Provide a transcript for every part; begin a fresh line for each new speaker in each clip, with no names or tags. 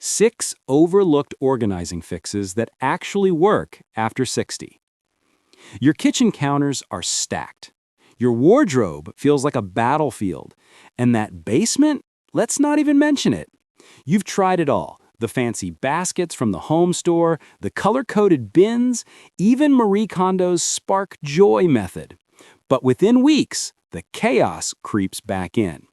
6 overlooked organizing fixes that actually work after 60. Your kitchen counters are stacked. Your wardrobe feels like a battlefield. And that basement? Let's not even mention it. You've tried it all. The fancy baskets from the home store, the color-coded bins, even Marie Kondo's spark joy method. But within weeks, the chaos creeps back in.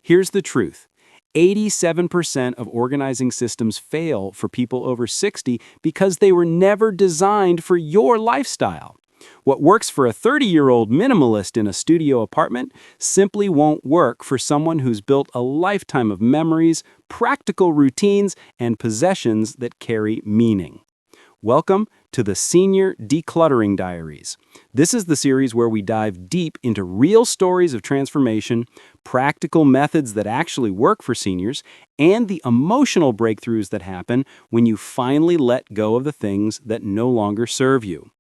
Here's the truth. 87% of organizing systems fail for people over 60 because they were never designed for your lifestyle. What works for a 30-year-old minimalist in a studio apartment simply won't work for someone who's built a lifetime of memories, practical routines, and possessions that carry meaning. Welcome to the Senior Decluttering Diaries. This is the series where we dive deep into real stories of transformation, practical methods that actually work for seniors, and the emotional breakthroughs that happen when you finally let go of the things that no longer serve you.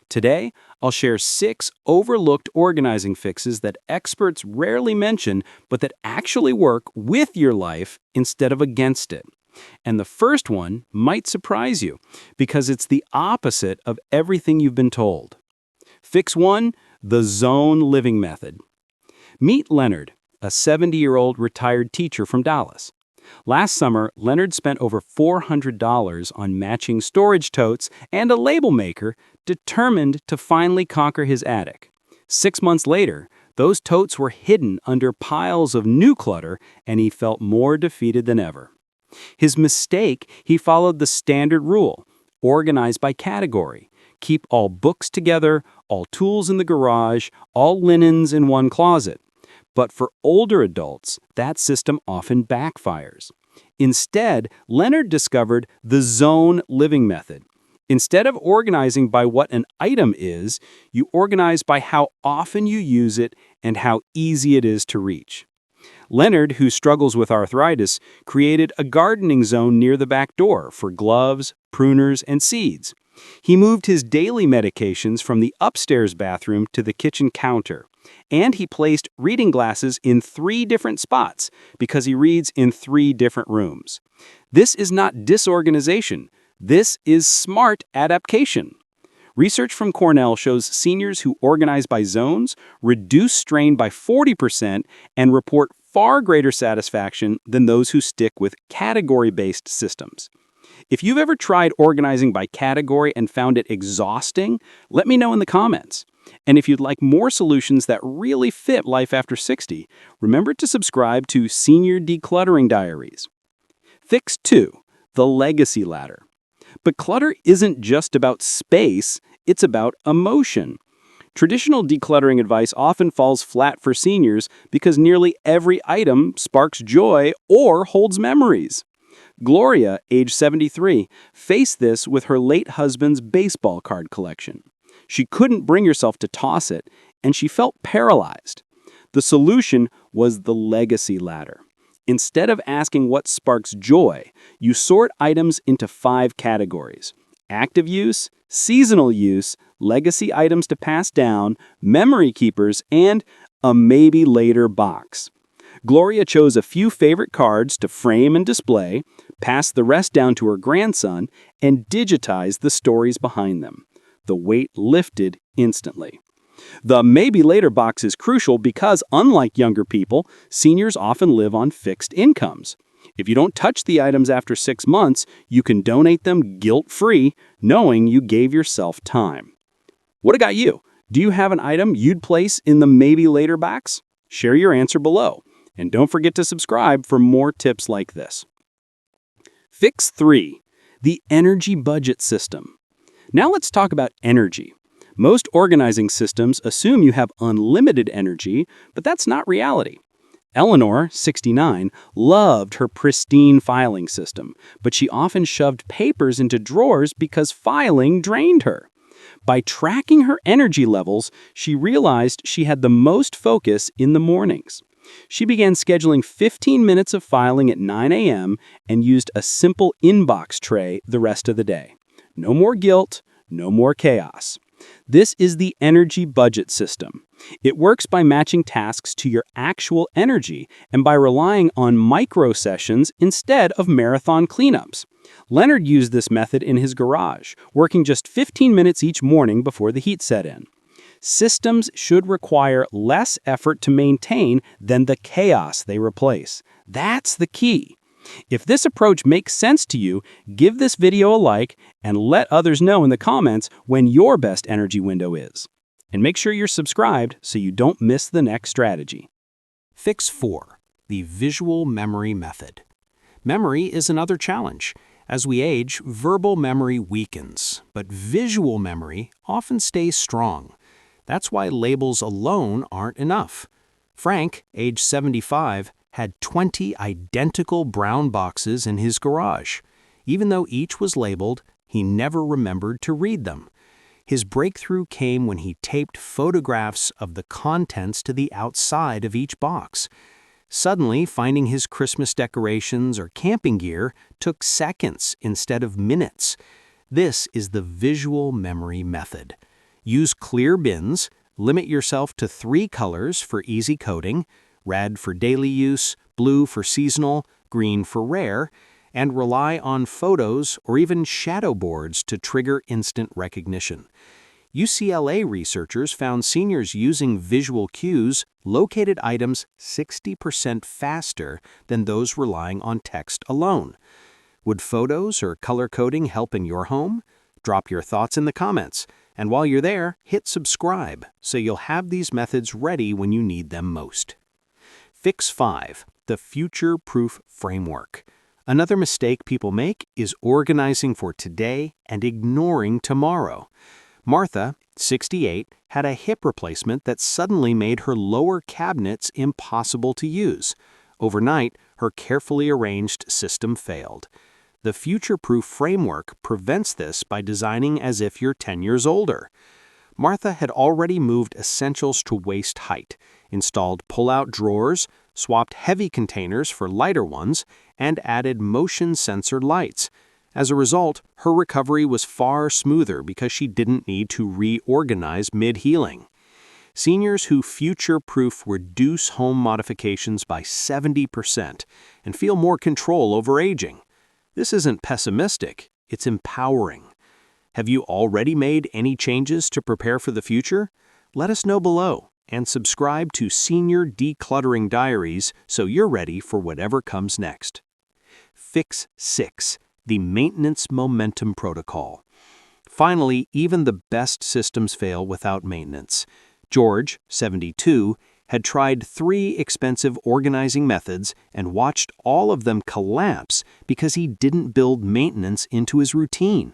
Today, I'll share 6 overlooked organizing fixes that experts rarely mention, but that actually work with your life instead of against it. And the first one might surprise you, because it's the opposite of everything you've been told. Fix 1, the zone living method. Meet Leonard, a 70-year-old retired teacher from Dallas. Last summer, Leonard spent over $400 on matching storage totes and a label maker, determined to finally conquer his attic. 6 months later, those totes were hidden under piles of new clutter, and he felt more defeated than ever. His mistake, he followed the standard rule: organize by category. Keep all books together, all tools in the garage, all linens in one closet. But for older adults, that system often backfires. Instead, Leonard discovered the zone living method. Instead of organizing by what an item is, you organize by how often you use it and how easy it is to reach. Leonard, who struggles with arthritis, created a gardening zone near the back door for gloves, pruners, and seeds. He moved his daily medications from the upstairs bathroom to the kitchen counter. And he placed reading glasses in 3 different spots because he reads in 3 different rooms. This is not disorganization. This is smart adaptation. Research from Cornell shows seniors who organize by zones reduce strain by 40% and report far greater satisfaction than those who stick with category-based systems. If you've ever tried organizing by category and found it exhausting, let me know in the comments. And if you'd like more solutions that really fit life after 60, remember to subscribe to Senior Decluttering Diaries. Fix 2, the legacy ladder. But clutter isn't just about space, it's about emotion. Traditional decluttering advice often falls flat for seniors because nearly every item sparks joy or holds memories. Gloria, age 73, faced this with her late husband's baseball card collection. She couldn't bring herself to toss it, and she felt paralyzed. The solution was the legacy ladder. Instead of asking what sparks joy, you sort items into 5 categories: active use, seasonal use, legacy items to pass down, memory keepers, and a maybe later box. Gloria chose a few favorite cards to frame and display, passed the rest down to her grandson, and digitized the stories behind them. The weight lifted instantly. The maybe later box is crucial because, unlike younger people, seniors often live on fixed incomes. If you don't touch the items after 6 months, you can donate them guilt-free, knowing you gave yourself time. What about you? Do you have an item you'd place in the maybe later box? Share your answer below. And don't forget to subscribe for more tips like this. Fix 3, the energy budget system. Now let's talk about energy. Most organizing systems assume you have unlimited energy, but that's not reality. Eleanor, 69, loved her pristine filing system, but she often shoved papers into drawers because filing drained her. By tracking her energy levels, she realized she had the most focus in the mornings. She began scheduling 15 minutes of filing at 9 a.m. and used a simple inbox tray the rest of the day. No more guilt, no more chaos. This is the energy budget system. It works by matching tasks to your actual energy and by relying on micro sessions instead of marathon cleanups. Leonard used this method in his garage, working just 15 minutes each morning before the heat set in. Systems should require less effort to maintain than the chaos they replace. That's the key. If this approach makes sense to you, give this video a like and let others know in the comments when your best energy window is. And make sure you're subscribed so you don't miss the next strategy.
Fix 4. The visual memory method. Memory is another challenge. As we age, verbal memory weakens, but visual memory often stays strong. That's why labels alone aren't enough. Frank, age 75, had 20 identical brown boxes in his garage. Even though each was labeled, he never remembered to read them. His breakthrough came when he taped photographs of the contents to the outside of each box. Suddenly, finding his Christmas decorations or camping gear took seconds instead of minutes. This is the visual memory method. Use clear bins, limit yourself to 3 colors for easy coding, red for daily use, blue for seasonal, green for rare, and rely on photos or even shadow boards to trigger instant recognition. UCLA researchers found seniors using visual cues located items 60% faster than those relying on text alone. Would photos or color coding help in your home? Drop your thoughts in the comments, and while you're there, hit subscribe so you'll have these methods ready when you need them most. Fix 5. The future-proof framework. Another mistake people make is organizing for today and ignoring tomorrow. Martha, 68, had a hip replacement that suddenly made her lower cabinets impossible to use. Overnight, her carefully arranged system failed. The future-proof framework prevents this by designing as if you're 10 years older. Martha had already moved essentials to waist height, installed pull-out drawers, swapped heavy containers for lighter ones, and added motion sensor lights. As a result, her recovery was far smoother because she didn't need to reorganize mid-healing. Seniors who future-proof reduce home modifications by 70% and feel more control over aging. This isn't pessimistic, it's empowering. Have you already made any changes to prepare for the future? Let us know below and subscribe to Senior Decluttering Diaries so you're ready for whatever comes next. Fix 6. The Maintenance Momentum Protocol. Finally, even the best systems fail without maintenance. George, 72, had tried 3 expensive organizing methods and watched all of them collapse because he didn't build maintenance into his routine.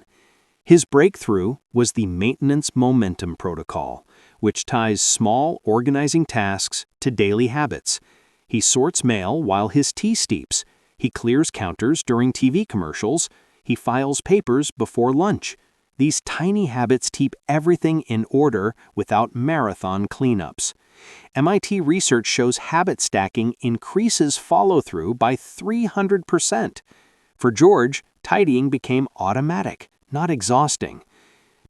His breakthrough was the Maintenance Momentum Protocol, which ties small organizing tasks to daily habits. He sorts mail while his tea steeps. He clears counters during TV commercials. He files papers before lunch. These tiny habits keep everything in order without marathon cleanups. MIT research shows habit stacking increases follow-through by 300%. For George, tidying became automatic, not exhausting.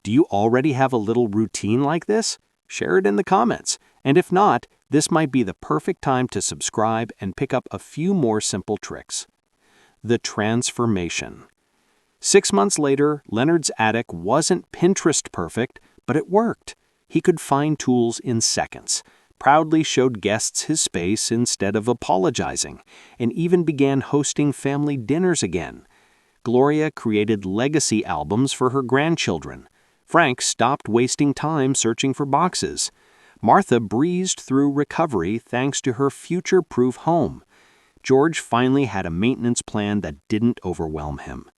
Do you already have a little routine like this? Share it in the comments. And if not, this might be the perfect time to subscribe and pick up a few more simple tricks. The transformation. 6 months later, Leonard's attic wasn't Pinterest perfect, but it worked. He could find tools in seconds, proudly showed guests his space instead of apologizing, and even began hosting family dinners again. Gloria created legacy albums for her grandchildren. Frank stopped wasting time searching for boxes. Martha breezed through recovery thanks to her future-proof home. George finally had a maintenance plan that didn't overwhelm him.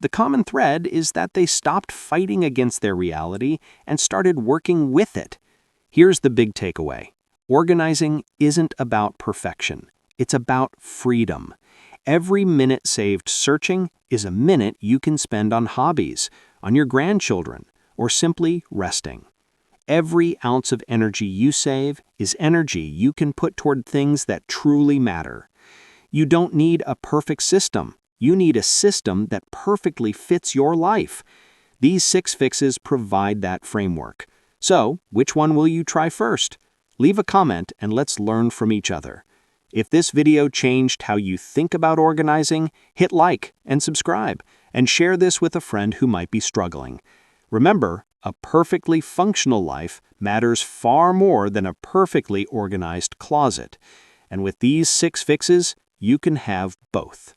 The common thread is that they stopped fighting against their reality and started working with it. Here's the big takeaway. Organizing isn't about perfection. It's about freedom. Every minute saved searching is a minute you can spend on hobbies, on your grandchildren, or simply resting. Every ounce of energy you save is energy you can put toward things that truly matter. You don't need a perfect system. You need a system that perfectly fits your life. These 6 fixes provide that framework. So, which one will you try first? Leave a comment and let's learn from each other. If this video changed how you think about organizing, hit like and subscribe, and share this with a friend who might be struggling. Remember, a perfectly functional life matters far more than a perfectly organized closet. And with these 6 fixes, you can have both.